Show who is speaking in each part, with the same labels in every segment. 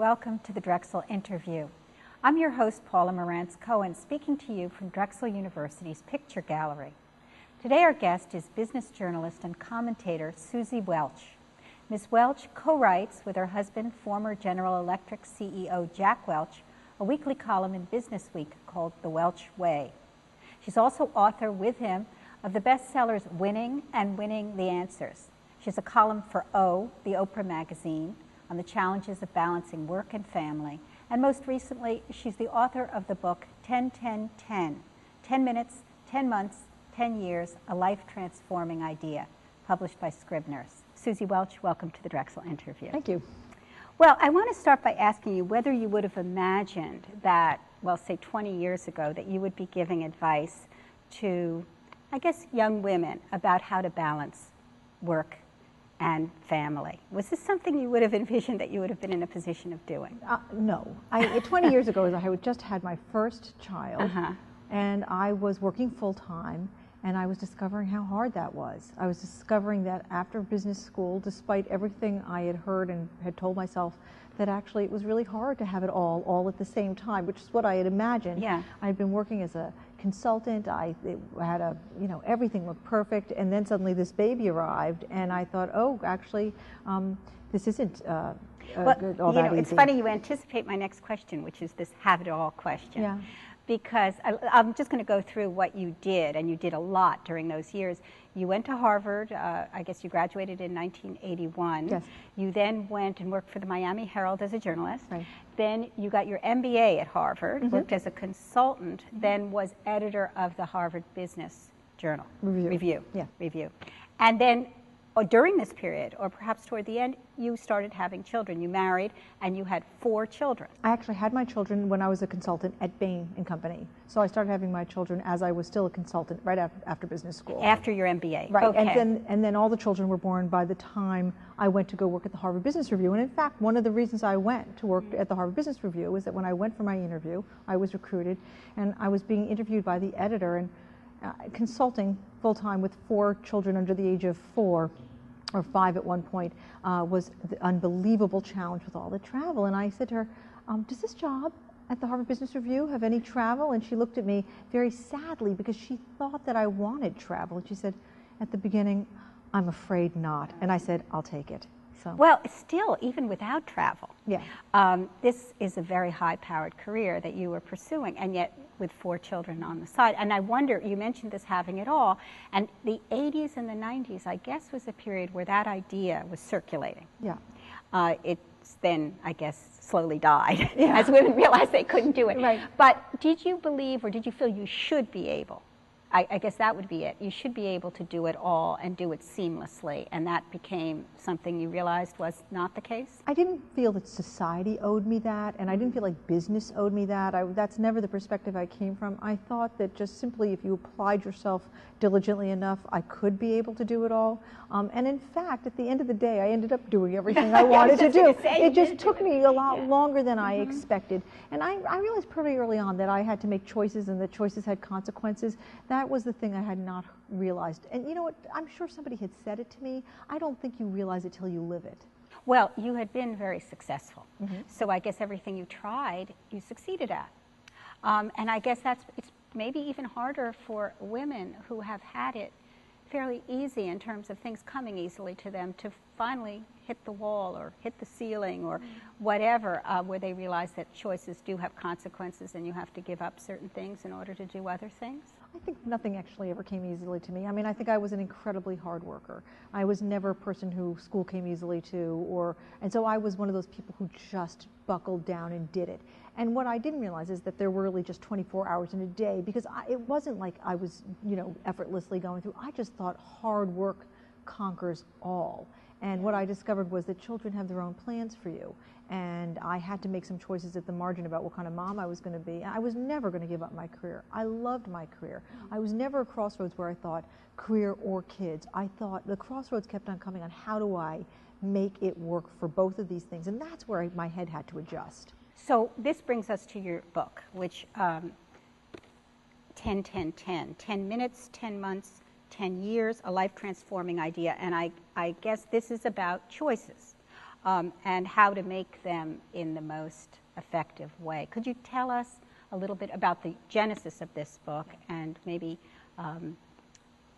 Speaker 1: welcome to the Drexel interview. I'm your host, Paula Morantz-Cohen, speaking to you from Drexel University's Picture Gallery. Today our guest is business journalist and commentator Suzy Welch. Ms. Welch co-writes with her husband, former General Electric CEO Jack Welch, a weekly column in Business Week called The Welch Way. She's also author with him of the bestsellers Winning and Winning the Answers. She has a column for O, the Oprah magazine, on the challenges of balancing work and family. And most recently, she's the author of the book 10-10-10, 10 Minutes, 10 Months, 10 Years, A Life-Transforming Idea, published by Scribner's. Suzy Welch, welcome to the Drexel interview.
Speaker 2: Thank you.
Speaker 1: Well, I want to start by asking you whether you would have imagined that, well, say 20 years ago, that you would be giving advice to, I guess, young women about how to balance work and family. Was this something you would have envisioned that you would have been in a position of doing?
Speaker 2: No. 20 years ago, I had just had my first child, and I was working full-time, and I was discovering how hard that was. I was discovering that after business school, despite everything I had heard and had told myself, that actually it was really hard to have it all at the same time, which is what I had imagined.
Speaker 1: Yeah.
Speaker 2: I had been working as a consultant. I had everything looked perfect, and then suddenly this baby arrived, and I thought, oh, actually, this isn't all that easy.
Speaker 1: It's funny you anticipate my next question, which is this have it all question.
Speaker 2: Yeah.
Speaker 1: Because I'm just going to go through what you did, and you did a lot during those years. You went to Harvard. I guess you graduated in 1981.
Speaker 2: Yes.
Speaker 1: You then went and worked for the Miami Herald as a journalist.
Speaker 2: Right.
Speaker 1: Then you got your MBA at Harvard, worked as a consultant, then was editor of the Harvard Business Journal. Review.
Speaker 2: Yeah.
Speaker 1: Review. And then during this period, or perhaps toward the end, you started having children. You married, and you had 4 children.
Speaker 2: I actually had my children when I was a consultant at Bain & Company. So I started having my children as I was still a consultant right after business school.
Speaker 1: After your MBA.
Speaker 2: Right,
Speaker 1: Okay.
Speaker 2: and then all the children were born by the time I went to go work at the Harvard Business Review. And in fact, one of the reasons I went to work at the Harvard Business Review was that when I went for my interview, I was recruited, and I was being interviewed by the editor, and consulting full-time with 4 children under the age of 4. Or 5 at one point, was the unbelievable challenge with all the travel. And I said to her, does this job at the Harvard Business Review have any travel? And she looked at me very sadly because she thought that I wanted travel. And she said, at the beginning, I'm afraid not. And I said, I'll take it. So.
Speaker 1: Well, still, even without travel,
Speaker 2: yeah.
Speaker 1: This is a very high-powered career that you were pursuing, and yet with 4 children on the side. And I wonder, you mentioned this having it all, and the 80s and the 90s, I guess, was a period where that idea was circulating.
Speaker 2: Yeah.
Speaker 1: It's then, I guess, slowly died as women realized they couldn't do it.
Speaker 2: Right.
Speaker 1: But did you believe, or did you feel you should be able? I guess that would be it. You should be able to do it all and do it seamlessly, and that became something you realized was not the case?
Speaker 2: I didn't feel that society owed me that, and I didn't feel like business owed me that. That's never the perspective I came from. I thought that just simply if you applied yourself diligently enough, I could be able to do it all. And in fact, at the end of the day, I ended up doing everything I wanted to do. It just took me a lot longer than I expected. And I realized pretty early on that I had to make choices, and the choices had consequences. That was the thing I had not realized. And you know what? I'm sure somebody had said it to me. I don't think you realize it till you live it.
Speaker 1: Well, you had been very successful. So I guess everything you tried, you succeeded at. And I guess it's maybe even harder for women who have had it fairly easy in terms of things coming easily to them to finally hit the wall or hit the ceiling or whatever, where they realize that choices do have consequences and you have to give up certain things in order to do other things?
Speaker 2: I think nothing actually ever came easily to me. I mean, I think I was an incredibly hard worker. I was never a person who school came easily to, and so I was one of those people who just buckled down and did it. And what I didn't realize is that there were really just 24 hours in a day, because it wasn't like I was, effortlessly going through. I just thought hard work conquers all. And what I discovered was that children have their own plans for you. And I had to make some choices at the margin about what kind of mom I was going to be. I was never going to give up my career. I loved my career. I was never a crossroads where I thought career or kids. I thought the crossroads kept on coming on how do I make it work for both of these things. And that's where my head had to adjust.
Speaker 1: So this brings us to your book, which 10-10-10, 10 minutes, 10 months, 10 years, a life-transforming idea. And I guess this is about choices. and how to make them in the most effective way. Could you tell us a little bit about the genesis of this book and maybe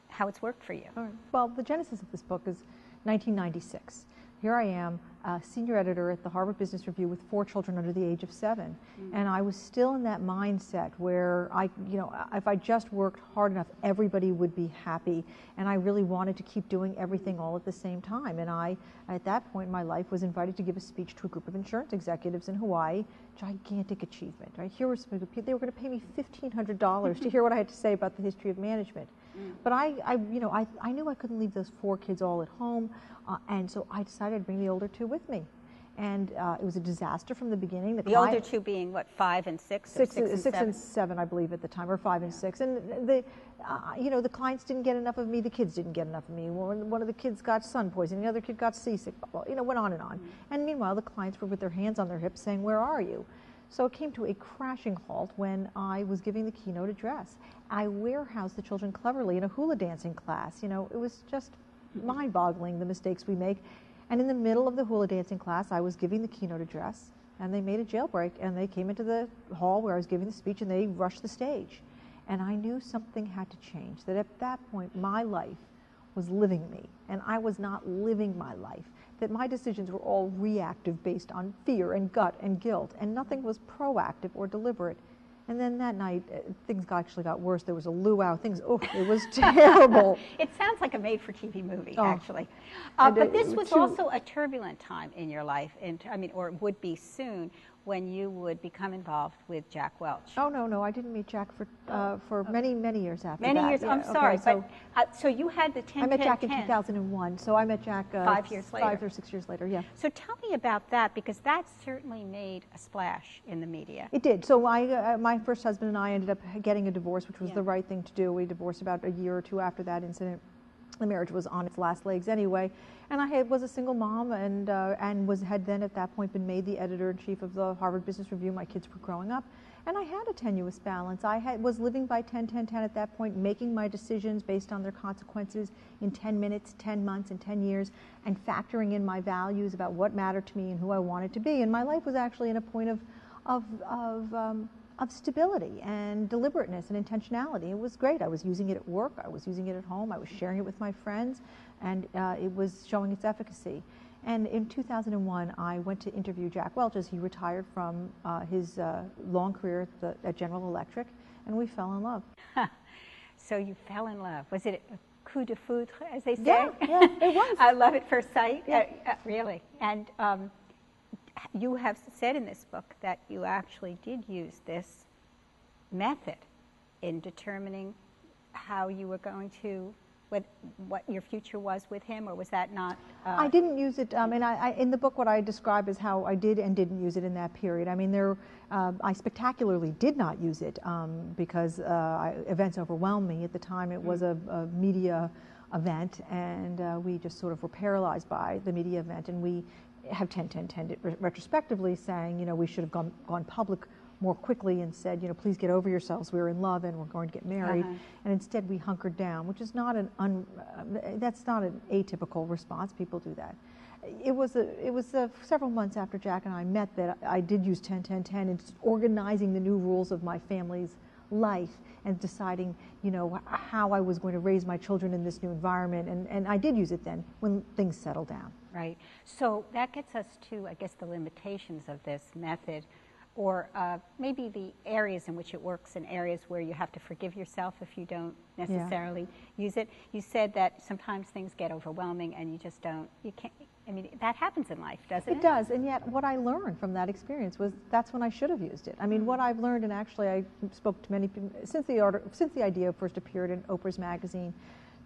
Speaker 1: how it's worked for you?
Speaker 2: All right. Well, the genesis of this book is 1996. Here I am, a senior editor at the Harvard Business Review with 4 children under the age of 7. And I was still in that mindset where if I just worked hard enough, everybody would be happy. And I really wanted to keep doing everything all at the same time. And I, at that point in my life, was invited to give a speech to a group of insurance executives in Hawaii. Gigantic achievement, right? Here was they were going to pay me $1,500 to hear what I had to say about the history of management. But I knew I couldn't leave those 4 kids all at home. And so I decided to bring the older 2 with me. And it was a disaster from the beginning.
Speaker 1: The older 2 being, what, 5 and 6?
Speaker 2: Six and seven, I believe, at the time, or 5 and 6. And the clients didn't get enough of me. The kids didn't get enough of me. One of the kids got sun poisoning. The other kid got seasick. Went on and on. And meanwhile, the clients were with their hands on their hips saying, "Where are you?" So it came to a crashing halt when I was giving the keynote address. I warehoused the children cleverly in a hula dancing class. It was just mind-boggling, the mistakes we make. And in the middle of the hula dancing class, I was giving the keynote address, and they made a jailbreak, and they came into the hall where I was giving the speech, and they rushed the stage. And I knew something had to change, that at that point, my life was living me, and I was not living my life, that my decisions were all reactive based on fear and gut and guilt, and nothing was proactive or deliberate. And then that night, things actually got worse. There was a luau. It was terrible.
Speaker 1: It sounds like a made-for-TV movie, actually. But this was also a turbulent time in your life, or would be soon, when you would become involved with Jack Welch.
Speaker 2: Oh, no, I didn't meet Jack for many, many years after that.
Speaker 1: Many years, I'm sorry.
Speaker 2: So,
Speaker 1: so you had the 10-10-10.
Speaker 2: I met Jack in 2001, so I met Jack
Speaker 1: 5 years later.
Speaker 2: 5 or 6 years later, yeah.
Speaker 1: So tell me about that, because that certainly made a splash in the media.
Speaker 2: It did. So my first husband and I ended up getting a divorce, which was the right thing to do. We divorced about a year or 2 after that incident. The marriage was on its last legs anyway, and I was a single mom, and had then at that point been made the editor-in-chief of the Harvard Business Review. My kids were growing up, and I had a tenuous balance. I was living by 10-10-10 at that point, making my decisions based on their consequences in 10 minutes, 10 months, and 10 years, and factoring in my values about what mattered to me and who I wanted to be. And my life was actually in a point of stability and deliberateness and intentionality. It was great. I was using it at work. I was using it at home. I was sharing it with my friends, and it was showing its efficacy. And in 2001, I went to interview Jack Welch as he retired from his long career at General Electric, and we fell in love.
Speaker 1: So you fell in love. Was it a coup de foudre, as they say?
Speaker 2: Yeah, it was.
Speaker 1: I love at first sight,
Speaker 2: yeah.
Speaker 1: Really. And you have said in this book that you actually did use this method in determining how you were going to, what your future was with him, or was that not?
Speaker 2: I didn't use it, and in the book what I describe is how I did and didn't use it in that period. I mean, I spectacularly did not use it because events overwhelmed me. At the time it was a media event, and we just sort of were paralyzed by the media event, and we have 10-10-10 retrospectively saying, we should have gone public more quickly and said, please get over yourselves. We're in love and we're going to get married. And instead we hunkered down, which is not that's not an atypical response. People do that. It was several months after Jack and I met that I did use 10-10-10 in organizing the new rules of my family's life and deciding, how I was going to raise my children in this new environment. And I did use it then when things settled down.
Speaker 1: Right. So that gets us to, I guess, the limitations of this method, or maybe the areas in which it works and areas where you have to forgive yourself if you don't necessarily use it. You said that sometimes things get overwhelming and you just don't, you can't, that happes in life, doesn't it?
Speaker 2: It does, and yet what I learned from that experience was that's when I should have used it. What I've learned, and actually I spoke to many people, since the idea first appeared in Oprah's magazine,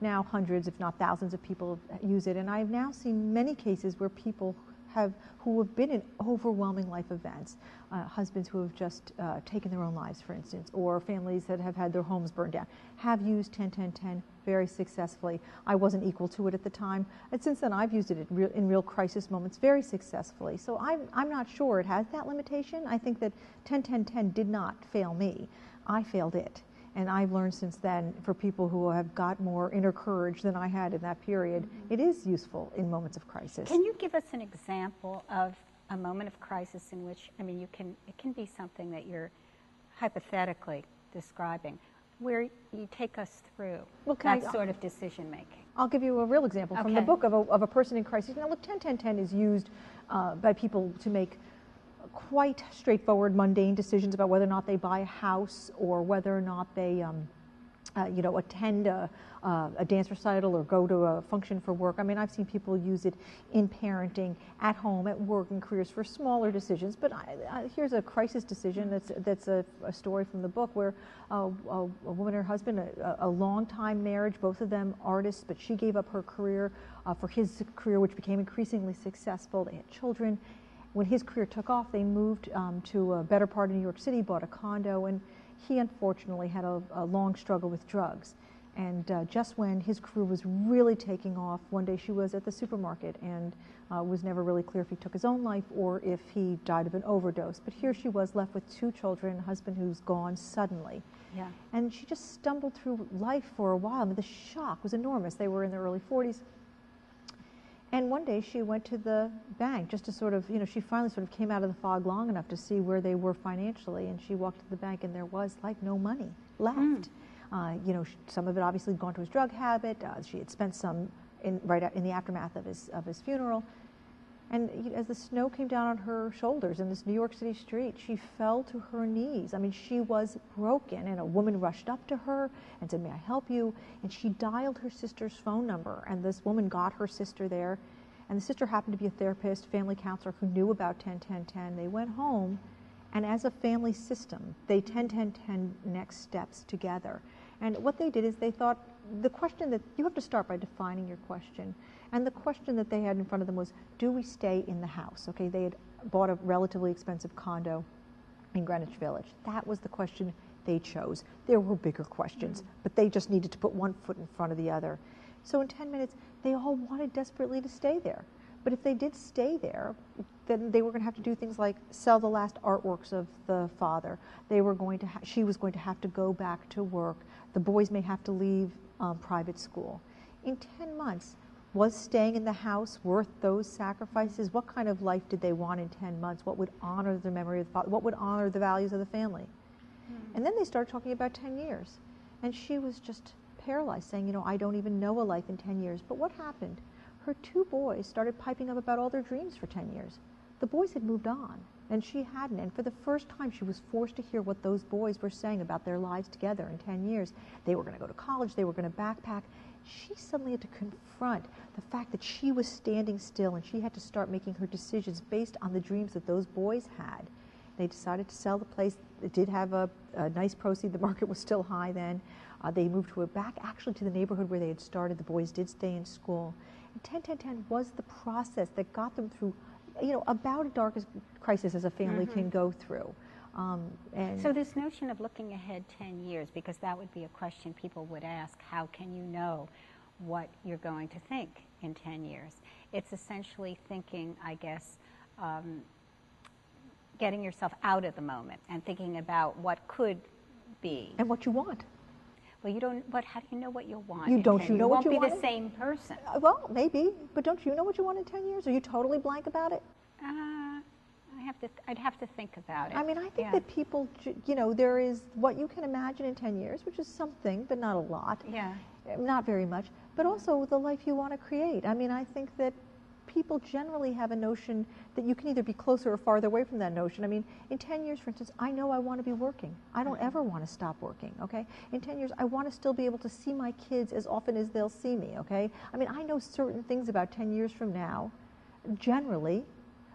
Speaker 2: now hundreds, if not thousands of people use it, and I've now seen many cases where people who have been in overwhelming life events, husbands who have just taken their own lives, for instance, or families that have had their homes burned down, have used 10-10-10 very successfully. I wasn't equal to it at the time, and since then I've used it in real crisis moments very successfully. So I'm not sure it has that limitation. I think that 10-10-10 did not fail me. I failed it. And I've learned since then, for people who have got more inner courage than I had in that period, it is useful in moments of crisis.
Speaker 1: Can you give us an example of a moment of crisis in which, I mean, it can be something that you're hypothetically describing, where you take us through that sort of decision making?
Speaker 2: I'll give you a real example from the book of a person in crisis. Now, look, 10-10-10 is used by people to make quite straightforward, mundane decisions about whether or not they buy a house or whether or not they, attend a dance recital or go to a function for work. I mean, I've seen people use it in parenting, at home, at work, in careers for smaller decisions. But here's a crisis decision that's a story from the book where a woman and her husband, a long-time marriage, both of them artists, but she gave up her career for his career, which became increasingly successful. They had children. When his career took off, they moved to a better part of New York City, bought a condo, and he unfortunately had a long struggle with drugs. And just when his career was really taking off, one day she was at the supermarket and was never really clear if he took his own life or if he died of an overdose. But here she was left with 2 children, a husband who's gone suddenly. Yeah. And she just stumbled through life for a while. I mean, the shock was enormous. They were in their early 40s. And one day she went to the bank just to sort of, she finally sort of came out of the fog long enough to see where they were financially. And she walked to the bank and there was like no money left. Some of it obviously had gone to his drug habit. She had spent some right in the aftermath of his funeral. And as the snow came down on her shoulders in this New York City street, she fell to her knees. I mean, she was broken, and a woman rushed up to her and said, "May I help you?" And she dialed her sister's phone number, and this woman got her sister there. And the sister happened to be a therapist, family counselor who knew about 10-10-10. They went home, and as a family system, they 10-10-10 next steps together. And what they did is they thought, the question that you have to start by defining your question. And the question that they had in front of them was, do we stay in the house? Okay, they had bought a relatively expensive condo in Greenwich Village. That was the question they chose. There were bigger questions, but they just needed to put one foot in front of the other. So in 10 minutes, they all wanted desperately to stay there. But if they did stay there, then they were going to have to do things like sell the last artworks of the father. They were going to she was going to have to go back to work. The boys may have to leave private school. In 10 months, was staying in the house worth those sacrifices? What kind of life did they want in 10 months? What would honor the memory of the father? What would honor the values of the family? And then they started talking about 10 years. And she was just paralyzed, saying, I don't even know a life in 10 years. But what happened? Her 2 boys started piping up about all their dreams for 10 years. The boys had moved on, and she hadn't. And for the first time, she was forced to hear what those boys were saying about their lives together in 10 years. They were going to go to college. They were going to backpack. She suddenly had to confront the fact that she was standing still, and she had to start making her decisions based on the dreams that those boys had. They decided to sell the place. It did have a nice proceed. The market was still high then. They moved back actually to the neighborhood where they had started. The boys did stay in school. And 10-10-10 was the process that got them through, about as dark a crisis as a family can go through. And
Speaker 1: so this notion of looking ahead 10 years, because that would be a question people would ask, how can you know what you're going to think in 10 years? It's essentially thinking, I guess, getting yourself out of the moment and thinking about what could be.
Speaker 2: And what you want.
Speaker 1: Well, you don't, but how do you know what you'll want?
Speaker 2: You know what you want?
Speaker 1: You won't be the same person.
Speaker 2: Well, maybe, but don't you know what you want in 10 years? Are you totally blank about it?
Speaker 1: I'd have to think about it.
Speaker 2: I mean, I think that people, there is what you can imagine in 10 years, which is something, but not a lot.
Speaker 1: Yeah.
Speaker 2: Not very much. But also the life you want to create. I mean, I think that people generally have a notion that you can either be closer or farther away from that notion. I mean, in 10 years, for instance, I know I want to be working. I don't ever want to stop working, okay? In 10 years, I want to still be able to see my kids as often as they'll see me, okay? I mean, I know certain things about 10 years from now. Generally,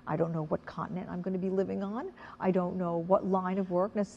Speaker 2: I don't know what continent I'm going to be living on. I don't know what line of work necessarily.